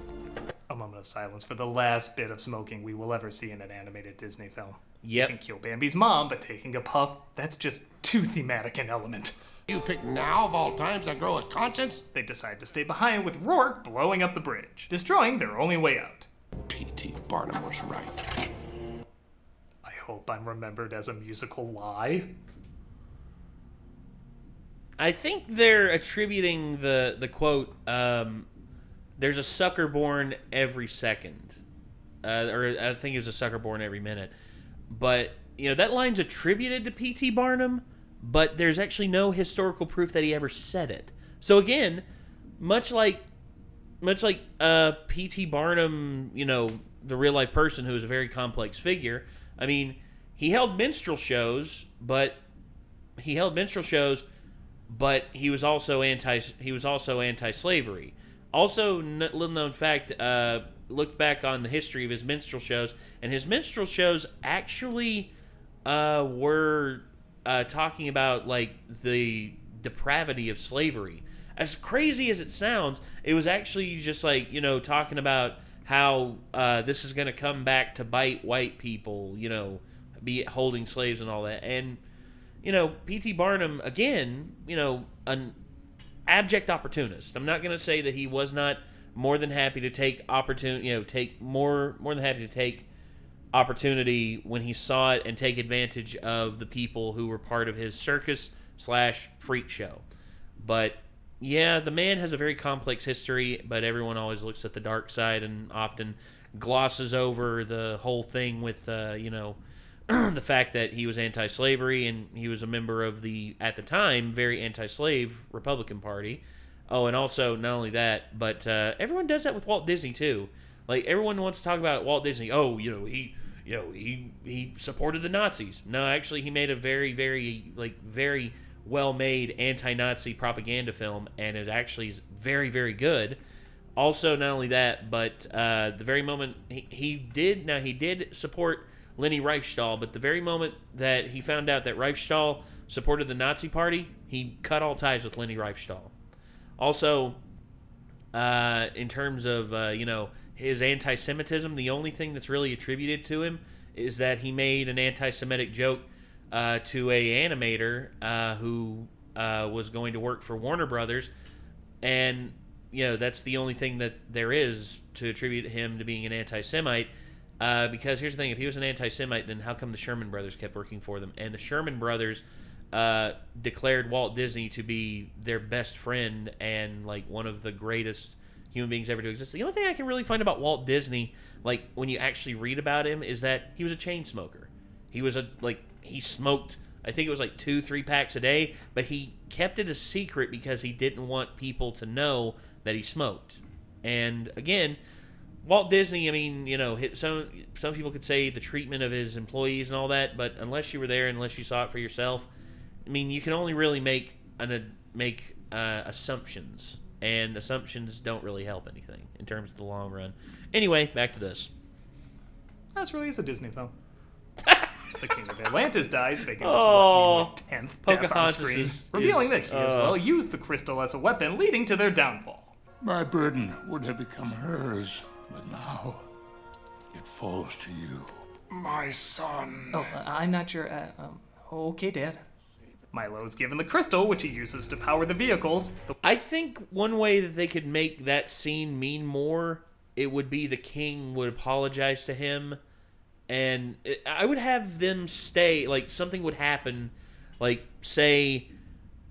A moment of silence for the last bit of smoking we will ever see in an animated Disney film. Yep. You can kill Bambi's mom, but taking a puff, that's just too thematic an element. You pick now of all times to grow a conscience? They decide to stay behind with Rourke blowing up the bridge, destroying their only way out. P.T. Barnum was right. I hope I'm remembered as a musical lie. I think they're attributing the quote, there's a sucker born every second. Or I think it was a sucker born every minute. But, you know, that line's attributed to P.T. Barnum, but there's actually no historical proof that he ever said it. So again, much like P.T. Barnum, you know, the real life person who is a very complex figure. I mean, he held minstrel shows, but he was also anti-slavery. Also, little known fact, looked back on the history of his minstrel shows, and his minstrel shows actually were talking about like the depravity of slavery. As crazy as it sounds, it was actually just like, you know, talking about how this is going to come back to bite white people, you know, be it holding slaves and all that. And, you know, P.T. Barnum, again, you know, an abject opportunist. I'm not going to say that he was not more than happy to take opportunity, you know, take more than happy to take opportunity when he saw it and take advantage of the people who were part of his circus/freak show. But yeah, the man has a very complex history, but everyone always looks at the dark side and often glosses over the whole thing with, the fact that he was anti-slavery and he was a member of the, at the time, very anti-slave Republican Party. Oh, and also, not only that, but everyone does that with Walt Disney, too. Like, everyone wants to talk about Walt Disney. Oh, he supported the Nazis. No, actually, he made a very, very, very well-made anti-Nazi propaganda film, and it actually is very, very good. Also, not only that, but the very moment he did support Leni Riefenstahl, but the very moment that he found out that Riefenstahl supported the Nazi Party, he cut all ties with Leni Riefenstahl. Also, in terms of, his anti-Semitism, the only thing that's really attributed to him is that he made an anti-Semitic joke to a animator who was going to work for Warner Brothers, and that's the only thing that there is to attribute him to being an anti-Semite. Because here's the thing: if he was an anti-Semite, then how come the Sherman Brothers kept working for them? And the Sherman Brothers declared Walt Disney to be their best friend and one of the greatest human beings ever to exist. The only thing I can really find about Walt Disney, when you actually read about him, is that he was a chain smoker. He was he smoked, I think it was 2-3 packs a day, but he kept it a secret because he didn't want people to know that he smoked. And again, Walt Disney, some people could say the treatment of his employees and all that, but unless you were there, unless you saw it for yourself, you can only really make assumptions. And assumptions don't really help anything in terms of the long run. Anyway, back to this. That's really is a Disney film. The King of Atlantis dies, making his 10th death on screen, revealing that he as well used the crystal as a weapon, leading to their downfall. My burden would have become hers, but now it falls to you. My son. Oh, I'm not sure. Okay, Dad. Milo's given the crystal, which he uses to power the vehicles. I think one way that they could make that scene mean more, it would be the king would apologize to him, and I would have them stay, something would happen, say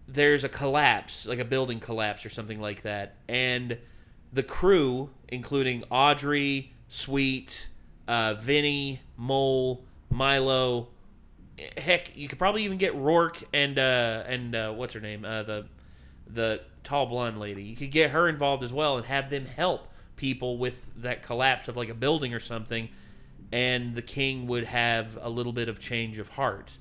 there's a collapse, a building collapse or something like that, and the crew, including Audrey, Sweet, Vinny, Mole, Milo, heck, you could probably even get Rourke and what's her name, the tall blonde lady. You could get her involved as well and have them help people with that collapse of a building or something, and the king would have a little bit of change of heart.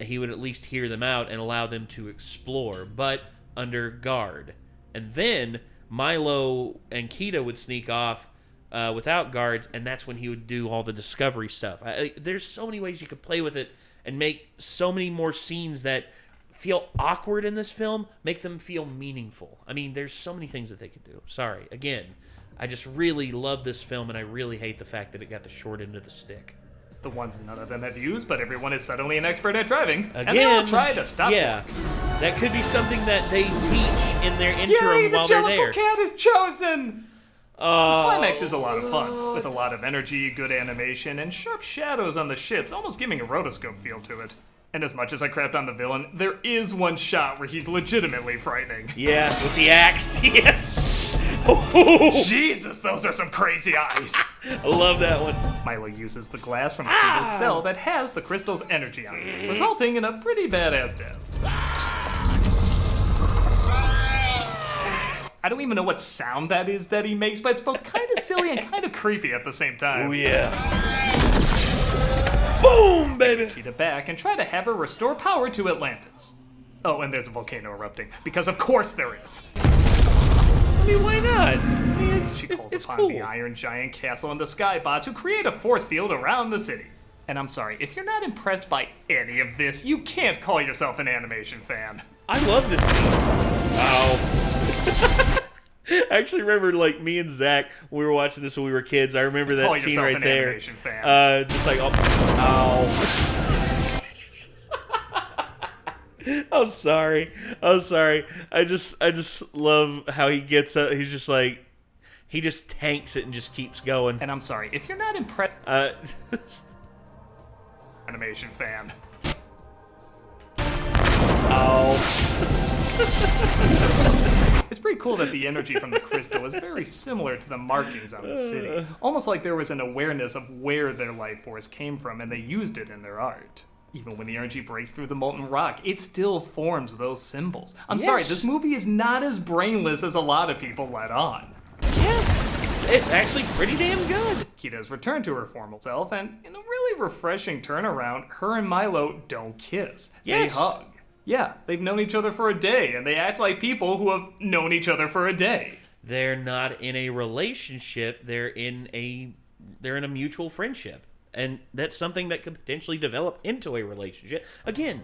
He would at least hear them out and allow them to explore, but under guard. And then Milo and Kita would sneak off without guards, and that's when he would do all the discovery stuff. There's so many ways you could play with it and make so many more scenes that feel awkward in this film, make them feel meaningful. There's so many things that they could do. Sorry. Again, I just really love this film, and I really hate the fact that it got the short end of the stick. The ones none of them have used, but everyone is suddenly an expert at driving. Again, and they all try to stop Yeah, that could be something that they teach in their interim while they're there. The Cat is chosen! This climax is a lot of fun, with a lot of energy, good animation, and sharp shadows on the ships, almost giving a rotoscope feel to it. And as much as I crapped on the villain, there is one shot where he's legitimately frightening. Yeah, with the axe, yes! Jesus, those are some crazy eyes! I love that one. Milo uses the glass from Kita's cell that has the crystal's energy on it, resulting in a pretty badass death. I don't even know what sound that is that he makes, but it's both kind of silly and kind of creepy at the same time. Oh, yeah. Boom, baby! Kita back and try to have her restore power to Atlantis. Oh, and there's a volcano erupting, because of course there is. Why not? She calls upon the Iron Giant Castle and the Skybot to create a force field around the city. And I'm sorry, if you're not impressed by any of this, you can't call yourself an animation fan. I love this scene. Wow. I actually remember, me and Zach, when we were watching this when we were kids, I remember that scene right there. Animation fan. Just ow. I'm sorry. I just love how he gets up. He's just he just tanks it and just keeps going. And I'm sorry, if you're not impressed, animation fan. Ow. cool that the energy from the crystal is very similar to the markings on the city. Almost like there was an awareness of where their life force came from and they used it in their art. Even when the energy breaks through the molten rock, it still forms those symbols. I'm sorry, this movie is not as brainless as a lot of people let on. It's actually pretty damn good. Kita's returned to her formal self, and in a really refreshing turnaround, her and Milo don't kiss. They hug. Yeah, they've known each other for a day, and they act like people who have known each other for a day. They're not in a relationship, they're in a mutual friendship. And that's something that could potentially develop into a relationship. Again,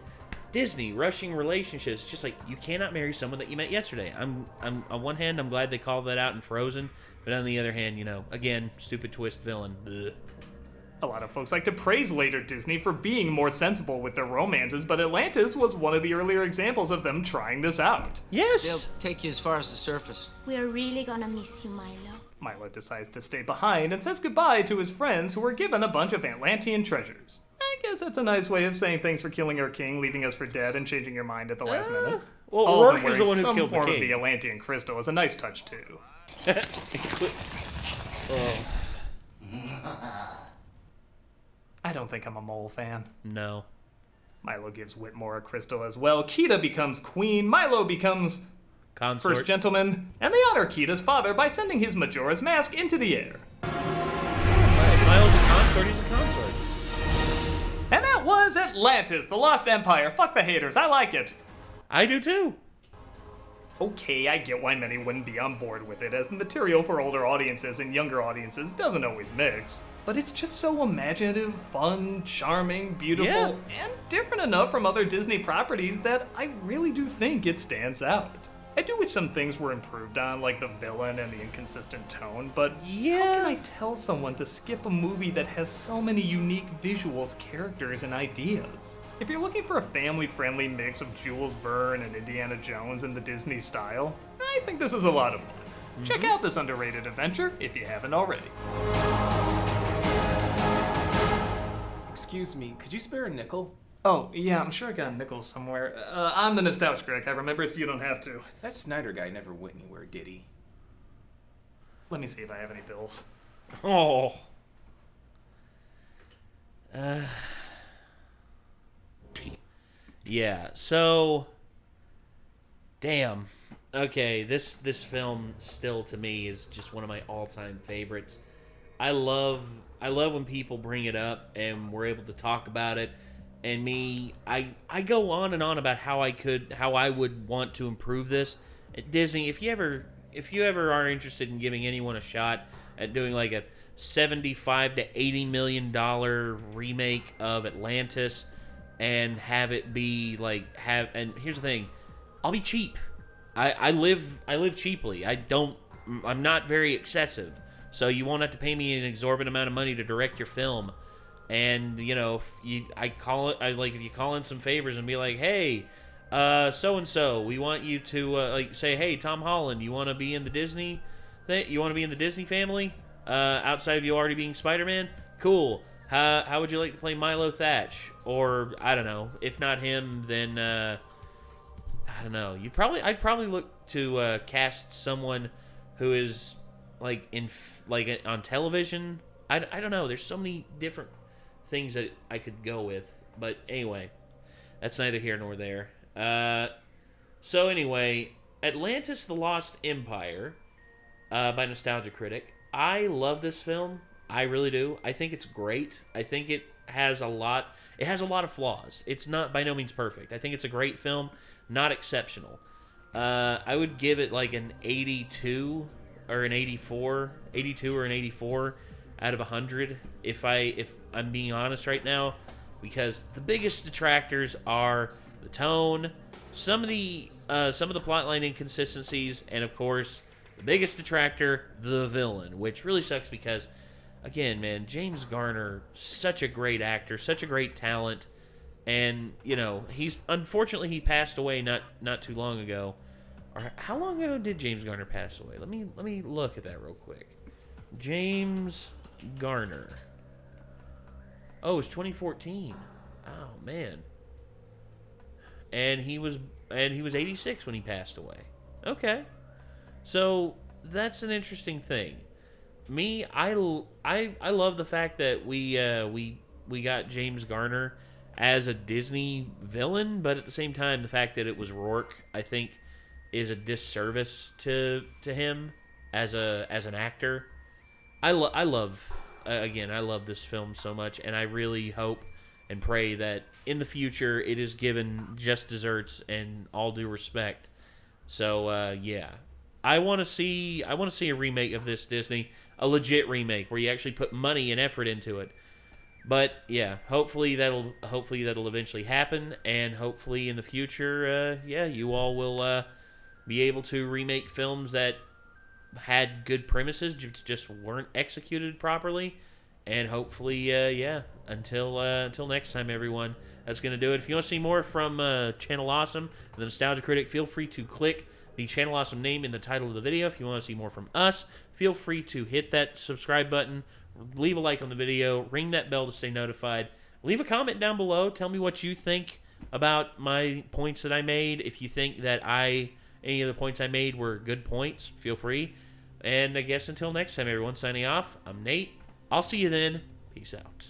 Disney rushing relationships, just like you cannot marry someone that you met yesterday. I'm on one hand, I'm glad they called that out in Frozen, but on the other hand, again, stupid twist villain. Ugh. A lot of folks like to praise later Disney for being more sensible with their romances, but Atlantis was one of the earlier examples of them trying this out. Yes! They'll take you as far as the surface. We're really gonna miss you, Milo. Milo decides to stay behind and says goodbye to his friends who were given a bunch of Atlantean treasures. I guess that's a nice way of saying thanks for killing our king, leaving us for dead, and changing your mind at the last minute. Well, All of Rourke them is the one who some killed the form king. of the Atlantean crystal is a nice touch, too. I don't think I'm a mole fan. No. Milo gives Whitmore a crystal as well. Kita becomes queen. Milo becomes consort. First gentleman. And they honor Kita's father by sending his Majora's Mask into the air. If Milo's a consort, he's a consort. And that was Atlantis, the Lost Empire. Fuck the haters. I like it. I do too. Okay, I get why many wouldn't be on board with it, as the material for older audiences and younger audiences doesn't always mix. But it's just so imaginative, fun, charming, beautiful, and different enough from other Disney properties that I really do think it stands out. I do wish some things were improved on, like the villain and the inconsistent tone, but how can I tell someone to skip a movie that has so many unique visuals, characters, and ideas? If you're looking for a family-friendly mix of Jules Verne and Indiana Jones in the Disney style, I think this is a lot of fun. Check out this underrated adventure if you haven't already. Excuse me, could you spare a nickel? Oh, yeah, I'm sure I got a nickel somewhere. I'm the nostalgic critic. I remember, so you don't have to. That Snyder guy never went anywhere, did he? Let me see if I have any bills. Oh. Yeah, so damn. Okay, this film still to me is just one of my all-time favorites. I love when people bring it up and we're able to talk about it. And I go on and on about how I would want to improve this. At Disney, if you ever are interested in giving anyone a shot at doing like a $75 to $80 million remake of Atlantis and have it be like and here's the thing, I'll be cheap. I live cheaply. I'm not very excessive. So you won't have to pay me an exorbitant amount of money to direct your film. And if you call in some favors and be like, hey, so and so, we want you to say, hey, Tom Holland, you want to be in the Disney thing? You want to be in the Disney family? Outside of you already being Spider-Man? Cool. How would you like to play Milo Thatch? Or I don't know. If not him, then I don't know. I'd probably look to cast someone who is on television. I don't know. There's so many different things that I could go with, but anyway, that's neither here nor there. So anyway, Atlantis: The Lost Empire by Nostalgia Critic. I love this film. I really do. I think it's great. I think it has a lot of flaws. It's not by no means perfect. I think it's a great film, not exceptional. I would give it like an 82 or an 84 out of 100 if I'm being honest right now, because the biggest detractors are the tone, some of the plotline inconsistencies, and of course the biggest detractor, the villain, which really sucks because, again, man, James Garner, such a great actor, such a great talent, and he's unfortunately he passed away not too long ago. Or how long ago did James Garner pass away? Let me look at that real quick. James Garner. Oh, it's 2014. Oh man. And he was 86 when he passed away. Okay. So that's an interesting thing. Me, I love the fact that we got James Garner as a Disney villain, but at the same time, the fact that it was Rourke, I think, is a disservice to him as an actor. I love this film so much, and I really hope and pray that in the future it is given just desserts and all due respect. So yeah, I want to see a remake of this, Disney, a legit remake where you actually put money and effort into it. But yeah, hopefully that'll eventually happen, and hopefully in the future, you all will be able to remake films that had good premises, just weren't executed properly. And hopefully, until next time, everyone, that's going to do it. If you want to see more from Channel Awesome and the Nostalgia Critic, feel free to click the Channel Awesome name in the title of the video. If you want to see more from us, feel free to hit that subscribe button, leave a like on the video, ring that bell to stay notified, leave a comment down below, tell me what you think about my points that I made. If you think that any of the points I made were good points, feel free. And I guess until next time, everyone, signing off, I'm Nate. I'll see you then. Peace out.